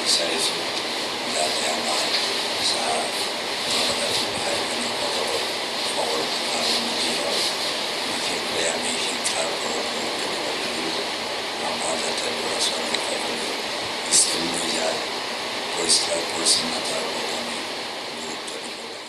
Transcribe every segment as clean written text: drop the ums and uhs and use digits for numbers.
বিচাৰিছোঁ যাতে আমাৰ চাহ জনজাতি ভাই ভনীসকলৰ সকলো কথা উন্নতি হয়। বিশেষকৈ আমি শিক্ষাৰ ওপৰত গুৰুত্ব দিব লাগিব। আমাৰ যাতে ল'ৰা ছোৱালীসকলে স্কুললৈ যায়, পৰিষ্কাৰ পৰিচ্ছন্নতাৰ ওপৰত আমি গুৰুত্ব দিব লাগিব।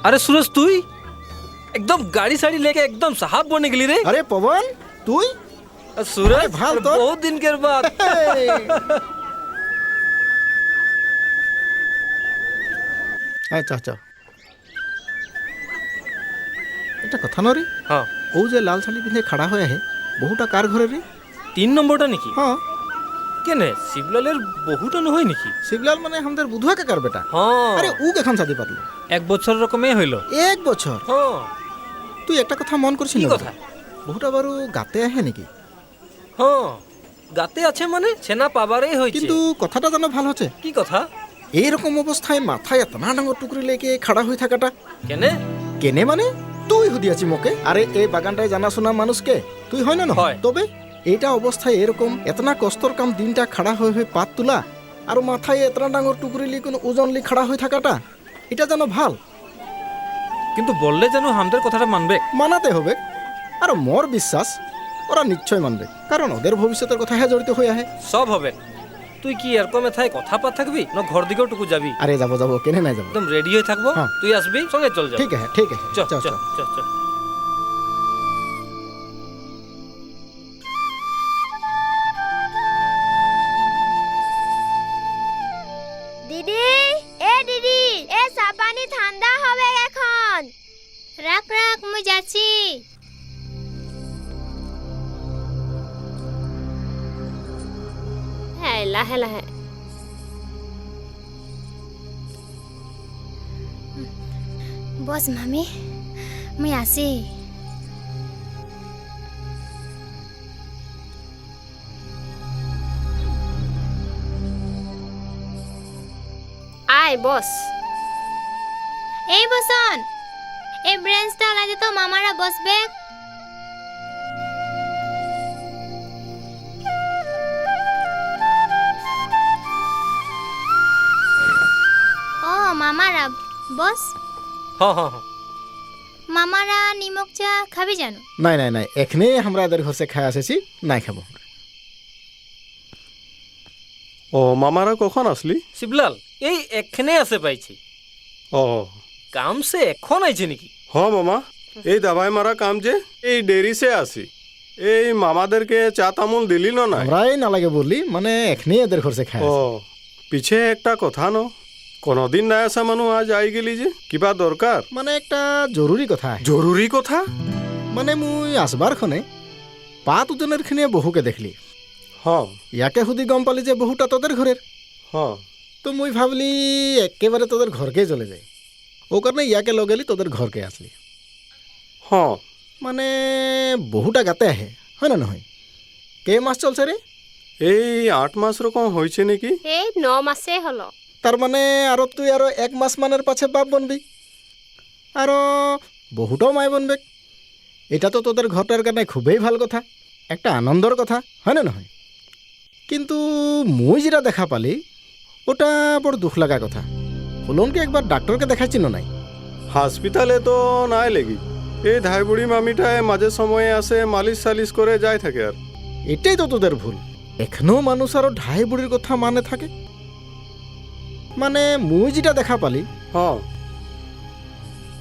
अरे सूरज तू एकदम गाड़ी साड़ी लेके एकदम साहब बनने के लिए रे। अरे पवन तू सूरज भाल तो बहुत दिन के बाद আচ্ছা আচ্ছা এটা কথা নরে हाँ ও যে লাল শাড়ি পিঁধে খাড়া হয়ে আহে বহুটা কার ঘরে রে 3 নম্বরটা নাকি হ্যাঁ কেনে শিবলালের বহুটা নহয় নাকি শিবলাল মানে আমাদের বুধুয়া কাকার বেটা হ্যাঁ আরে ও কেখন শাদি পাতলো 1 বছর রকমই হইল 1 বছর হ্যাঁ তুই একটা কথা মন করছিস কি না কথা বহুটা বারু গাতে আহে নাকি হ্যাঁ গাতে আছে মানে ছেনা পাবারই হইছে কিন্তু কথাটা জানো ভালো হচ্ছে কি কথা এইরকম অবস্থায় মাথায় এত না ডাঙর টুকরি লেকে খাড়া হয়ে থাকাটা কেনে কেনে মানে তুই হুদিয়াছি মোকে আরে এই বাগানটায় জানাশোনা মানুষকে তুই হয় না না হয়। তবে এইটা অবস্থায় এরকম এতনা কষ্টর কাম দিনটা খাড়া হয়ে হয়ে পাত তোলা আর মাথায় এতনা ডাঙর টুকরি লি কোনো ওজন লি খাড়া হয়ে থাকাটা এটা যেন ভাল কিন্তু বললে যেন আমাদের কথাটা মানবে মানাতে হবে আর মোর বিশ্বাস ওরা নিশ্চয় মানবে কারণ ওদের ভবিষ্যতের কথা হ্যাঁ জড়িত হয়ে আহে সব হবে তুই কি এরকম এথায় কথা পা থাকবি না ঘর দিকেও টুকু যাবি আরে যাবো যাবো কেনে নাই যাবো একদম রেডি হয়ে থাকবো হ্যাঁ। তুই আসবি সঙ্গে চল যাবো ঠিক আছে ঠিক আছে চল চল চল চল চল চল দিদি দিদি এ চা পানি ঠান্ডা হবে এখন রাখ রাখ মই যাচ্ছি হ্যাঁ লাহে লাহে বস মামি মই আসি আয় বস এই বসন এই ব্রেঞ্চটা লাগে তো মামারা বসবে ও মামারা বস হ্যাঁ হ্যাঁ হ্যাঁ মামারা নিমক চা খাবি জানো নাই নাই নাই এখনে আমরা এদের ঘর সে খাই আসেছি নাই খাবো ও মামারা কখন আসলি? শিবলাল এই এখানে আছে পাইছি ও কাম সে এখন আইছে নাকি হ্যাঁ মামা এই দাবাই মারা কাম যে এই দেরি সে আসি এই মামাদেরকে চা তামুল দিলি না নাই? আমরাই না লাগে বললি মানে এখনে এদের ঘর সে খাই ও পিছে একটা কথা ন কোনদিন না আসা মানুষ আজ আই গেলি যে কিবা দরকার মানে একটা জরুরি কথা জরুরি কথা মানে মুই আসবার খনে পাত উজনের খিনে বহুকে দেখলি হ্যাঁ ইয়াকে হুদি গম পালি যে বহুটা তোদের ঘরের হ্যাঁ তো মুই ভাবলি একেবারে তোদের ঘরকে চলে যাই ও কারণে ইয়াকে লগেলি তোদের ঘরকে আসলি হ্যাঁ মানে বহুটা গাতে আহে হয় না নহয় কে মাস চলছে রে এই 8 মাস রকম হয়েছে নাকি এই 9 মাসে হলো তার মানে আরো তুই আরো 1 মাস মানের পাছে বাপ বনবি আরো বহুটাও মায় বনবে এটা তো তোদের ঘরটার কারণে খুবই ভাল কথা একটা আনন্দর কথা হয় না নহয় কিন্তু মুই যেটা দেখা পালি ওটা বড় দুঃখ লাগা কথা হলনকে একবার ডাক্তারকে দেখাচ্ছিল নাই হাসপাতালে তো নাই লেগি এই ধাই বুড়ি মামিটায় মাঝে সময়ে আসে মালিশ সালিশ করে যায় থাকে আর এটাই তো তোদের ভুল। এখনও মানুষ আরো ঢাই বুড়ির কথা মানে থাকে। মানে মুই যেটা দেখা পালি, হ্যাঁ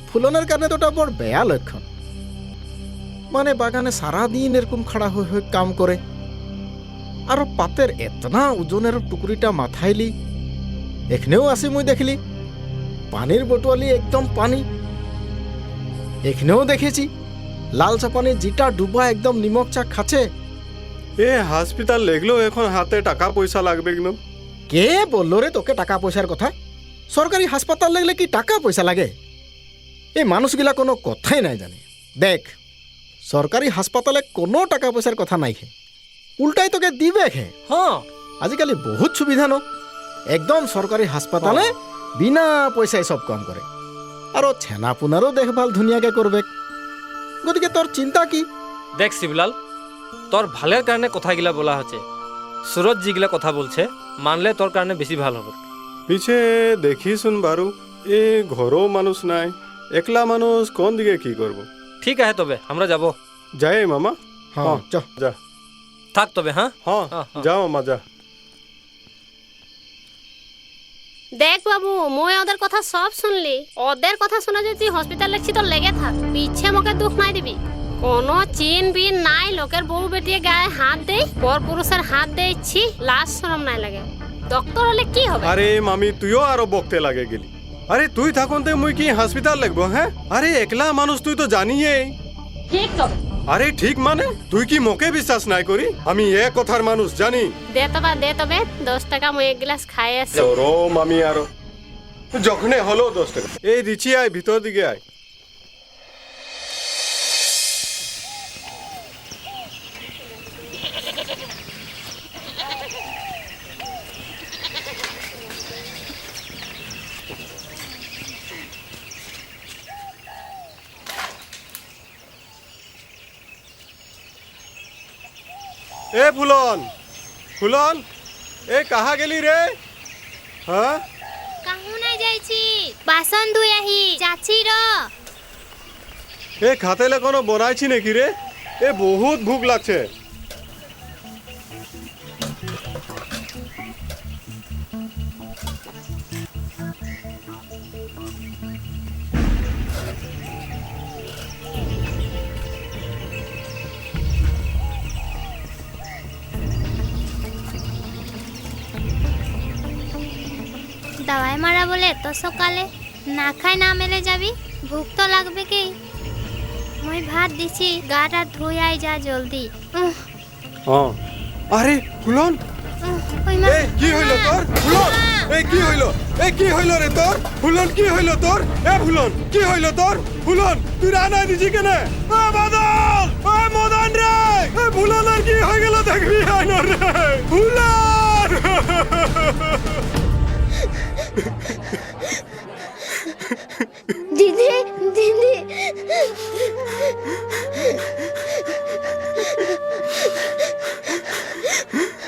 ফুলনের কারণে তো ওটা বড় বেয়া লক্ষণ। মানে বাগানে সারাদিন এরকম খাড়া হয়ে হয়ে কাম করে, আর পাতের এতনা ওজনের টুকরিটা মাথাইলি। এখানেও আসি মুই দেখলি পানির বোতলি একদম পানি। এখানেও দেখেছি লাল চা পানি যেটা ডুবা একদম নিমক চা খাচ্ছে। এ হসপিটাল লেগলেও এখন হাতে টাকা পয়সা লাগবে না। কে বললো রে তোকে টাকা পয়সার কথা? সরকারি হাসপাতাল লাগলে কি টাকা পয়সা লাগে? এই মানুষগুলা কোনো কথাই নাই জানে। দেখ, সরকারি হাসপাতালে কোনো টাকা পয়সার কথা নাই খে, উল্টাই তোকে দিবে খে। হ্যাঁ আজিকালি বহুত সুবিধা ন, একদম সরকারি হাসপাতালে বিনা পয়সায় সব কাম করে। আরো ছেনাপুনারও দেখভাল ধুনিয়াকে করবে। গতিকে তোর চিন্তা কি? দেখ শিবলাল, তোর ভালের কারণে কথাগুলা বলা হচ্ছে। সুরজ যেগুলা কথা বলছে মানলে তোর কারণে বেশি ভালো হবে। পিছে দেখি শুন বারু, এ ঘরও মানুষ নাই, একলা মানুষ কোন দিকে কি করব? ঠিক আছে, তবে আমরা যাব। যাই মামা। হ্যাঁ চ। যা। থাক তবে। হ্যাঁ হ্যাঁ হ্যাঁ। যা মামা যা। দেখ বাবু, মই ওদের কথা সব শুনলি। ওদের কথা শুনে যদি তুই হসপিটাল লেগছি তো লেগে থাক, পিছে মোকে দুঃখ নাই দিবি। কোনো চিন বিন নাই, লোকের বউ বেটিয়ে গায়ে হাত দেই, পর পুরুষের হাত দেইছি, লাশ শরম নাই লাগে। ডক্টর হলে কি হবে? আরে মামি, তুইও আরো বকতে লাগে গেলি। আরে তুই থাকুনতে মুই কি হসপিটাল লাগবো? হ্যাঁ, আরে একলা মানুষ তুই তো জানিয়ে। ঠিক তো। আরে ঠিক মানে তুই কি মোকে বিশ্বাস নাই করি? আমি এ কথার মানুষ জানি। দে তবে 10 টাকা মই এক গ্লাস খাই আসি। রো মামি, আরো যখনে হলো 10 টাকা এই দিচ্ছি, আয় ভিতর দিকে আয়। এ ফুলন, ফুলন, এ কাহা গেলি রে? হ্যাঁ, কাহু নাই যাইছি, বাসন ধুই আহি যাচ্ছি র। এ খাতেলে কোনো বনাইছি নাকি রে? এ বহুত ভুক লাগছে। দাওয়াই মারা বলে তো সকালে না খাই না মেলে যাবি, ভুক তো লাগবে কি? মই ভাত দিছি, গাটা ধুই আই যা জলদি। হ্যাঁ, আরে ফুলন, এ কি হইল তোর? ফুলন, এ কি হইল? এ কি হইল রে তোর? ফুলন, কি হইল তোর? এ ফুলন, কি হইল তোর? ফুলন, তুই রানা দিছি কেনে? এ বাদল, এ মদন রে, এ ফুলনের কি হয়ে গেল দেখবি আইন রে? ফুলন! দিদি দিদি,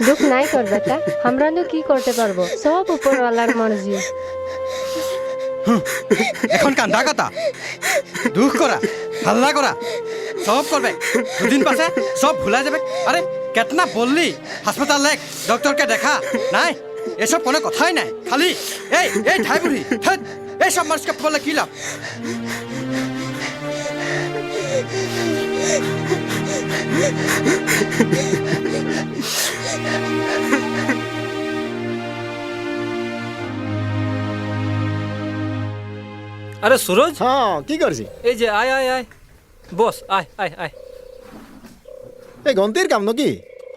দুঃখ নাই কর বেটা, আমরা তো কি করতে পারবো, সব উপরওয়ালার মর্জি। এখন কান্দা কথা, দুঃখ করা, হাল্লা করা সব করবে, দুদিন পাশে সব ভুলা যাবে। আরে কেতনা বললি হাসপাতাল লেখ, ডক্টরকে দেখা নাই, এসব কোনো কথাই নাই। খালি এই এই ঠাই বুড়ি, এই সব মানুষকে বলে কি লাভ? আরে সুরজ, হ্যাঁ, কি করছি? এই যে আয় আয় আয়, বস, আয় আয় আয়। এই গন্তির কাম নাকি?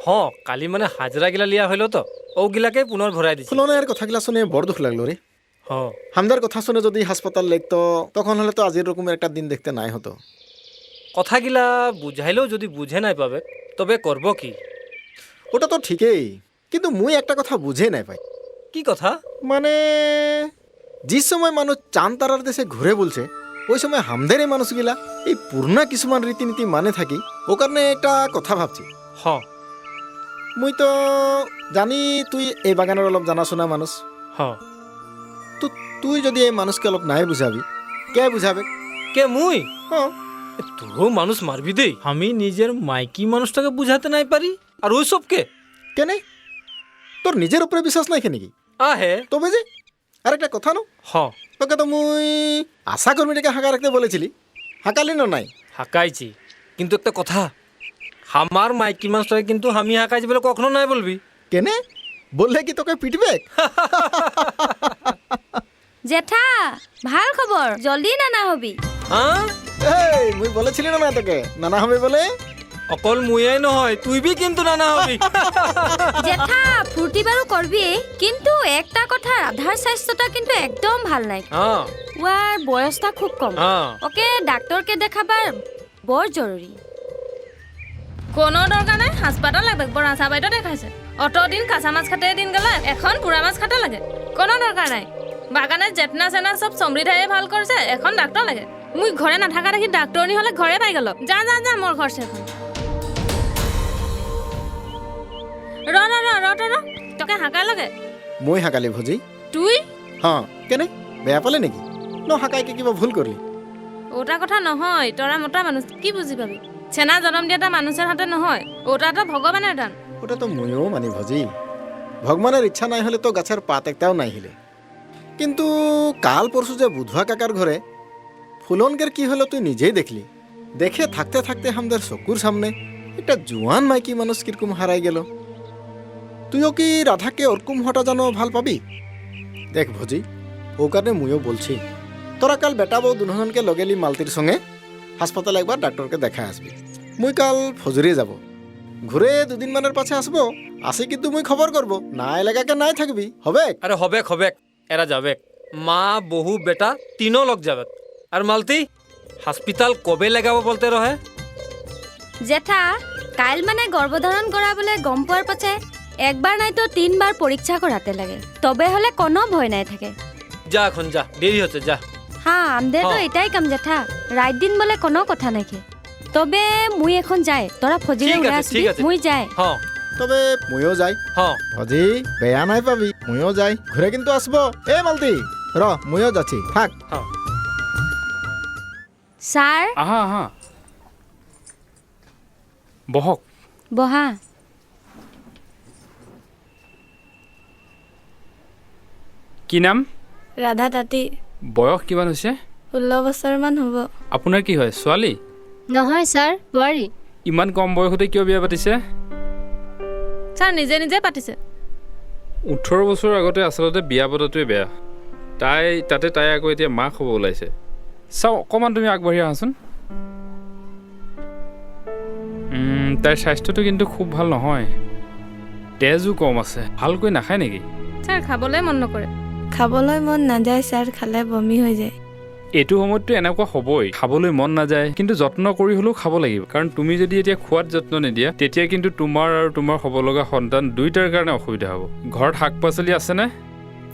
হ্যাঁ, কালি মানে হাজরা গিলা লিয়া হইলো তো, ও গিলাকে পুনর ভরাই দিছি। ফুলনের কথাগুলা শুনে বড় দুঃখ লাগলো রে। হ্যাঁ, হামদার কথা শুনে যদি হাসপাতাল লেখতো তখন হলে তো আজের রকমের একটা দিন দেখতে নাই হতো। কথাগিলা বুঝাইলেও যদি বুঝে নাই পাবে তবে করব কি? ওটা তো ঠিকই, কিন্তু মুই একটা কথা বুঝে নাই পাই। কি কথা? মানে যে সময় মানুষ চান তারার দেশে ঘুরে বলছে, ওই সময় হামদের এই মানুষগুলা এই পুরনা কিছুমান রীতিনীতি মানে থাকি, ও কারণে একটা কথা ভাবছি। হ্যাঁ মুই তো জানি তুই এই বাগানের অলপ জানাশোনা মানুষ, হ্যাঁ। তো তুই যদি এই মানুষকে অলপ নাই বুঝাবি, কে বুঝাবে? কে মুই? হ্যাঁ, তুইও মানুষ মারবি দেই, আমি নিজের মাইকি মানুষটাকে বুঝাতে নাই পারি, আর ওই সবকে কেনে তোর নিজের উপরে বিশ্বাস নাই নাকি আহে তবে যে আরেকটা কথা ন হ তোকে তো মুই আশা কর্মীটাকে হাঁকা রাখতে বলেছিলি হাঁকালি না নাই হাঁকাইছি কিন্তু একটা কথা আমার মাইকি মানুষটাকে কিন্তু আমি হাঁকাইছি বলে কখনো নাই বলবি কেনে বললে কি তোকে পিটবে জেঠা ভাল খবর জলদি নানা হবি হ্যাঁ এই মুই বলেছিলি না তোকে নানা হবে বলে অকল মুয়ে নহয় তুই বি কিন্তু নানা হবি জেঠা ফুর্তি বারো করবি কিন্তু একটা কথা রাধার স্বাস্থ্যটা কিন্তু একদম ভাল নাই হ্যাঁ ওয়ার বয়সটা খুব কম হ্যাঁ ওকে ডাক্তারকে দেখাবার বড় জরুরি কোনো দরকার নাই হাসপাতাল লাগবে বড় আশা বাইদেউ দেখাইছে অত দিন কাঁচা মাছ খাটে দিন গেলে এখন বুঢ়া মাছ খাটে লাগে কোনো দরকার নাই বাগানে জেঠনা চেনা সব সমৃদ্ধায়ে ভাল কৰিছে এখন ডাক্তৰ লাগে মুই ঘৰে নাথাকা দেখি ডাক্তৰনি হলে ঘৰে পাই গেল যা যা যা মোৰ ঘৰ সেখন ৰ ৰ ৰ ৰ ৰ তোকে হাঁকাই লাগে মই হাঁকালি ভজি তুই হ্যাঁ কেনে বেয়া পালে নাকি ন হাঁকাইকে কিবা ভুল করলি ওটা কথা নহয় তৰা মোটা মানুহ কি বুজি পাবি চেনা জনম দিয়া এটা মানুহৰ হাতে নহয় ওটাটো ভগৱানৰ দান ওটা তো ময়ও মানি ভজি ভগবানের ইচ্ছা নাই হলে তো গাছের পাত একটাও নাই হিলে কিন্তু কাল পরশু যে বুধবা কাকার ঘরে ফুলনকের কি হলো তুই নিজেই দেখলি দেখে থাকতে থাকতে আমাদের চকুর সামনে একটা জোয়ান মাইকি মানুষ কিরকম হারাই গেল তুইও কি রাধাকে ওরকম হটা জানো ভাল পাবি দেখ ভজি ও কারণে মুইও বলছি তোরা কাল বেটা বউ দুজনকে লগেলি মালতির সঙ্গে হাসপাতালে একবার ডাক্তারকে দেখা আসবি মুই কাল ফজুরিয়ে যাব ঘুরে দুদিন মানের পাছে আসবো আসি কিন্তু মুই খবর করব না এলাকাকে নাই থাকবি হবে আরে হবেক হবেক এরা যাবেক মা বহু বেটা তিনও লগ যাবেক আর মালতি হসপিটাল কবে লাগাব বলতে রহে জেঠা কাইল মানে গর্ভধারণ করাবলে গম পাওয়ার পাছে একবার নাই তো 3 বার পরীক্ষা করাতে লাগে তবে হলে কোনো ভয় নাই থাকে যা এখন যা দেরি হচ্ছে যা হ্যাঁ আমাদের তো এটাই কাম জেঠা রাত দিন বলে কোনো কথা নাকি তবে মুই এখন যাই তোরা ফজিরে ঠিক উড়ে আছে, আসবি ঠিক আছে। মুই যাই হ্যাঁ তবে মুইও যাই হ্যাঁ ভজি বেয়া নাই পাবি মুইও যাই ঘুরে কিন্তু আসবো এ মালতি র মুইও যাচ্ছি থাক হ্যাঁ স্যার আহা আহা বহক বহা কি নাম ৰাধা তাঁতী বয়স কিমান হৈছে 16 বছৰমান হ'ব আপোনাৰ কি হয় ছোৱালী নহয় ছাৰ বোৱাৰী ইমান কম বয়সতে কিয় বিয়া পাতিছে ছাৰ নিজে নিজে পাতিছে 18 বছৰ আগতে আচলতে বিয়া পতাটোৱে বেয়া তাই আকৌ এতিয়া মাক হ'ব ওলাইছে চাও অকণমান তুমি আগবাঢ়ি আহাচোন তাইৰ স্বাস্থ্যটো কিন্তু খুব ভাল নহয় তেজো কম আছে ভালকৈ নাখায় নেকি ছাৰ খাবলৈ মন নকৰে খাবলৈ মন নাযায় ছাৰ খালে বমি হৈ যায় এইটো সময়ততো এনেকুৱা হ'বই খাবলৈ মন নাযায় কিন্তু যত্ন কৰি হ'লেও খাব লাগিব কাৰণ তুমি যদি এতিয়া খোৱাত যত্ন নিদিয়া তেতিয়া কিন্তু তোমাৰ আৰু তোমাৰ হ'ব লগা সন্তান দুইটাৰ কাৰণে অসুবিধা হ'ব ঘৰত শাক পাচলি আছেনে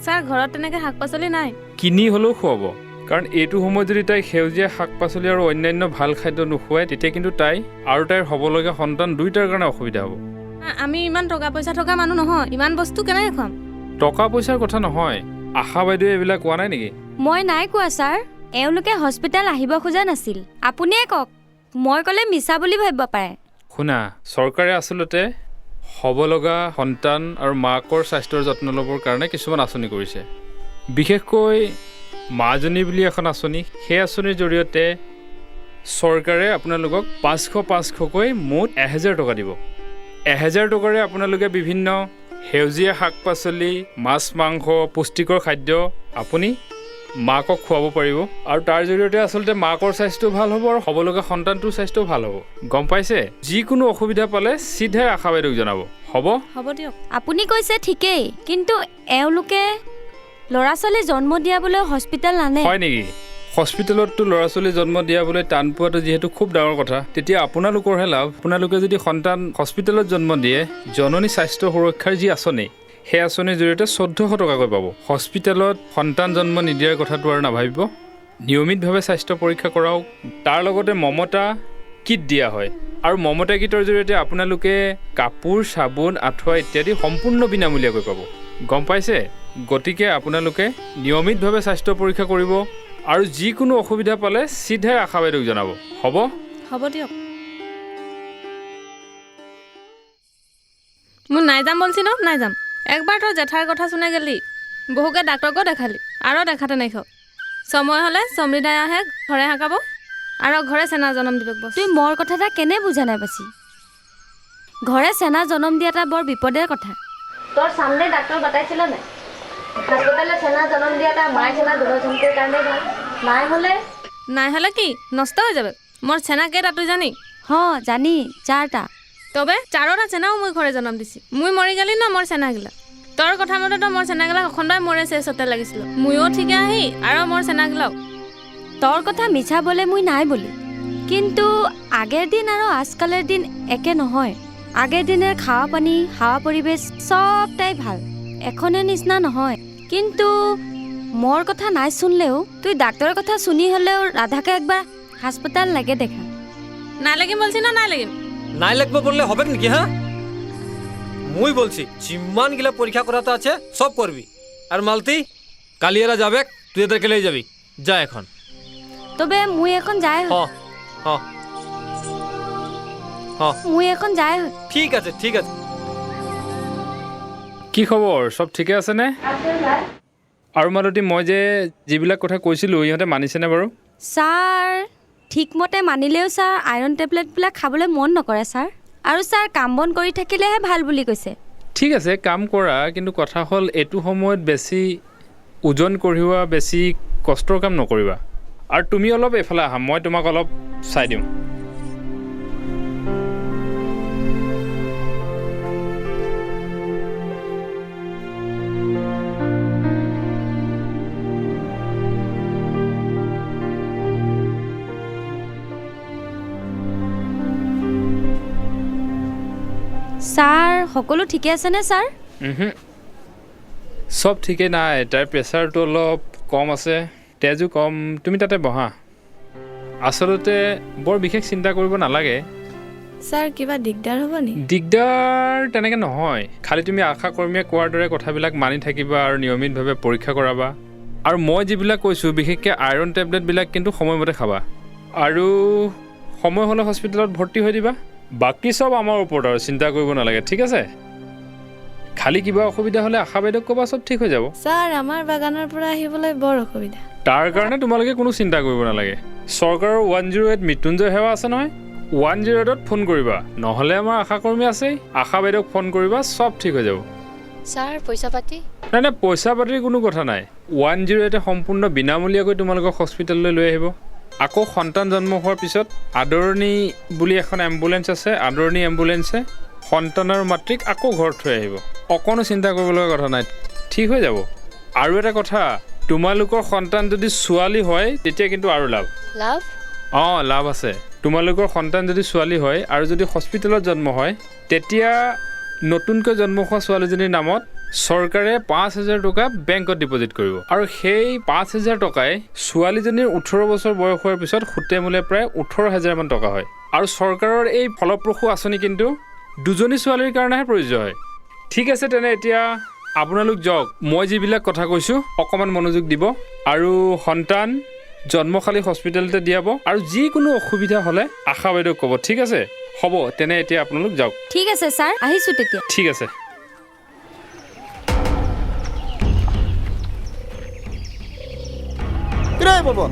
ছাৰ ঘৰত তেনেকৈ শাক পাচলি নাই কিনি হ'লেও খুৱাব কাৰণ এইটো সময়ত যদি তাই সেউজীয়া শাক পাচলি আৰু অন্যান্য ভাল খাদ্য নোখোৱায় তেতিয়া কিন্তু তাই আৰু তাইৰ হ'ব লগা সন্তান দুইটাৰ কাৰণে অসুবিধা হ'ব আমি ইমান টকা পইচা থকা মানুহ নহয় ইমান বস্তু কেনেকৈ খুৱাম টকা পইচাৰ কথা নহয় আশা বাইদেৱে এইবিলাক কোৱা নাই নেকি মই নাই কোৱা ছাৰ এওঁলোকে হস্পিটেল আহিব খোজা নাছিল আপুনিয়ে কওক মই ক'লে মিছা বুলি ভাবিব পাৰে শুনা চৰকাৰে আচলতে হ'ব লগা সন্তান আৰু মাকৰ স্বাস্থ্যৰ যত্ন ল'বৰ কাৰণে কিছুমান আঁচনি কৰিছে বিশেষকৈ মাজনী বুলি এখন আঁচনি সেই আঁচনিৰ জৰিয়তে চৰকাৰে আপোনালোকক 500কৈ মুঠ 1000 টকা দিব 1000 টকাৰে আপোনালোকে বিভিন্ন সেউজীয়া শাক পাচলি মাছ মাংস পুষ্টিকৰ খাদ্য আপুনি মাকক খুৱাব পাৰিব আৰু তাৰ জৰিয়তে আচলতে মাকৰ স্বাস্থ্য ভাল হ'ব আৰু হ'ব লগা সন্তানটোৰ স্বাস্থ্য ভাল হ'ব গম পাইছে যিকোনো অসুবিধা পালে চিধাই আশা বাইদেউক জনাব হ'ব দিয়ক আপুনি কৈছে ঠিকেই কিন্তু এওঁলোকে ল'ৰা ছোৱালী জন্ম দিয়াবলৈ হস্পিটেল নানে হয় নেকি হস্পিটেলততো ল'ৰা ছোৱালী জন্ম দিয়াবলৈ টান পোৱাটো যিহেতু খুব ডাঙৰ কথা তেতিয়া আপোনালোকৰহে লাভ আপোনালোকে যদি সন্তান হস্পিটেলত জন্ম দিয়ে জননী স্বাস্থ্য সুৰক্ষাৰ যি আঁচনি সেই আঁচনিৰ জৰিয়তে 1400 টকাকৈ পাব হস্পিটেলত সন্তান জন্ম নিদিয়াৰ কথাটো আৰু নাভাবিব নিয়মিতভাৱে স্বাস্থ্য পৰীক্ষা কৰাওক তাৰ লগতে মমতা কিট দিয়া হয় আৰু মমতা কিটৰ জৰিয়তে আপোনালোকে কাপোৰ চাবোন আঁঠুৱা ইত্যাদি সম্পূৰ্ণ বিনামূলীয়াকৈ পাব গম পাইছে গতিকে আপোনালোকে নিয়মিতভাৱে স্বাস্থ্য পৰীক্ষা কৰিব আৰু যিকোনো অসুবিধা পালে চিধাই আশা বাইদেউক জনাব হ'ব হ'ব দিয়ক মই নাই যাম বলছি ন নাই যাম একবার তোর জেঠার কথা শুনে গেলি বহুকে ডাক্তরকেও দেখালি আরও দেখাতে নাই খাও সময় হলে সমৃদ্ধাই আহে ঘরে হাঁকাব আর ঘরে সেনা জন্ম দিব বস তুই মোৰ কথা এটা কেনে বুজা নাই পাছি ঘৰে চেনা জন্ম দিয়াটা বৰ বিপদৰ কথা তোৰ সামনে ডাক্তৰ বাতাইছিল নাই হাসপাতালে চেনা জন্ম দিয়াটা মাই চেনা দুজনটোৰ কাৰণে ভাল নাই হলে কি নষ্ট হয়ে যাবে মোর সেনা কেটা তুই জানি হ জানি 4টা তবে 4টা সেনাও মই ঘরে জন্ম দিছি মুই মরি গেলি না মোর সেনাগিলা তোর কথা মতে তো মোর সেনাগিলা অখণ্ডাই মরে শেষ হতে লাগিছিল মুইও ঠিকে আহি আর মোর সেনাগিলাও তোর কথা মিছা বলে মুই নাই বলি কিন্তু আগের দিন আর আজকালের দিন একে নহয় আগের দিনের খাওয়া পানি হাওয়া পরিবেশ সবটাই ভাল এখনের নিচিনা নহয় কিন্তু মোর কথা নাই শুনলেও তুই ডাক্তারের কথা শুনি হলেও রাধাকে একবার হাসপাতাল লাগে দেখা নাই লাগিম বলছি না নাই লাগিম নাই লাগব বললে হবে নাকি হ্যাঁ মুই বলছি জিম্মান গিলা পরীক্ষা করাতে আছে সব করবি আর মালতি কালি এরা যাবে তুই এদেরকে লিয়ে যাবি যা এখন তবে মুই এখন যাই হ হ হ মুই এখন যাই ঠিক আছে ঠিক আছে কি খবৰ সব ঠিকে আছেনে আৰু মালতী মই যে যিবিলাক কথা কৈছিলোঁ ইহঁতে মানিছেনে বাৰু স্যাৰ ঠিকমতে মানিলেও স্যাৰ আয়ৰন টেবলেটবিলাক খাবলৈ মন নকৰে স্যাৰ আৰু স্যাৰ কাম বন কৰি থাকিলেহে ভাল বুলি কৈছে ঠিক আছে কাম কৰা কিন্তু কথা হ'ল এইটো সময়ত বেছি ওজন কঢ়িওৱা বেছি কষ্টৰ কাম নকৰিবা আৰু তুমি অলপ এফালে আহা মই তোমাক অলপ চাই দিওঁ স্যাৰ সকলো ঠিকে আছেনে স্যাৰ সব ঠিকে নাই তাইৰ প্ৰেছাৰটো অলপ কম আছে তেজো কম তুমি তাতে বহা আচলতে বৰ বিশেষ চিন্তা কৰিব নালাগে স্যাৰ কিবা দিগদাৰ হ'ব নি দিগদাৰ তেনেকৈ নহয় খালি তুমি আশা কৰ্মীয়ে কোৱাৰ দৰে কথাবিলাক মানি থাকিবা আৰু নিয়মিতভাৱে পৰীক্ষা কৰাবা আৰু মই যিবিলাক কৈছোঁ বিশেষকৈ আইৰণ টেবলেটবিলাক কিন্তু সময়মতে খাবা আৰু সময় হ'লে হস্পিটেলত ভৰ্তি হৈ দিবা বাকী সব আমাৰ ওপৰত আৰু চিন্তা কৰিব নালাগে ঠিক আছে খালি কিবা অসুবিধা হ'লে আশা বাইদেউক ক'বা সব ঠিক হৈ যাব স্যার আমার বাগানের পৰা আহিবলৈ বৰ অসুবিধা তাৰ কাৰণে তোমালোকে কোনো চিন্তা কৰিব নালাগে চৰকাৰৰ 108 মৃত্যুঞ্জয় সেৱা আছে নহয় 108ত ফোন কৰিবা নহ'লে আমাৰ আশাকৰ্মী আছেই আশা বাইদেউক ফোন কৰিবা সব ঠিক হৈ যাব স্যাৰ পয়সা পাতি নাই নাই পইচা পাতিৰ কোনো কথা নাই 108এ সম্পূৰ্ণ বিনামূলীয়াকৈ তোমালোকক হস্পিটেললৈ লৈ আহিব আকৌ সন্তান জন্ম হোৱাৰ পিছত আদৰণী বুলি এখন এম্বুলেঞ্চ আছে আদৰণী এম্বুলেঞ্চে সন্তান আৰু মাতৃক আকৌ ঘৰত থৈ আহিব অকণো চিন্তা কৰিবলগা কথা নাই ঠিক হৈ যাব আৰু এটা কথা তোমালোকৰ সন্তান যদি ছোৱালী হয় তেতিয়া কিন্তু আৰু লাভ লাভ আছে তোমালোকৰ সন্তান যদি ছোৱালী হয় আৰু যদি হস্পিটেলত জন্ম হয় তেতিয়া নতুনকৈ জন্ম হোৱা ছোৱালীজনীৰ নামত চৰকাৰে 5,000 টকা বেংকত ডিপজিট কৰিব আৰু সেই 5,000 টকাই ছোৱালীজনীৰ 18 বছৰ বয়স হোৱাৰ পিছত সুতে মূলে প্ৰায় 18,000 মান টকা হয় আৰু চৰকাৰৰ এই ফলপ্ৰসূ আঁচনি কিন্তু দুজনী ছোৱালীৰ কাৰণেহে প্ৰযোজ্য হয় ঠিক আছে তেনে এতিয়া আপোনালোক যাওক মই যিবিলাক কথা কৈছোঁ অকণমান মনোযোগ দিব আৰু সন্তান জন্মশালী হস্পিটেলতে দিয়াব আৰু যিকোনো অসুবিধা হ'লে আশা বাইদেউক ক'ব ঠিক আছে হ'ব তেনে এতিয়া আপোনালোক যাওক ঠিক আছে স্যার আহিছোঁ তেতিয়া ঠিক আছে রে বাবা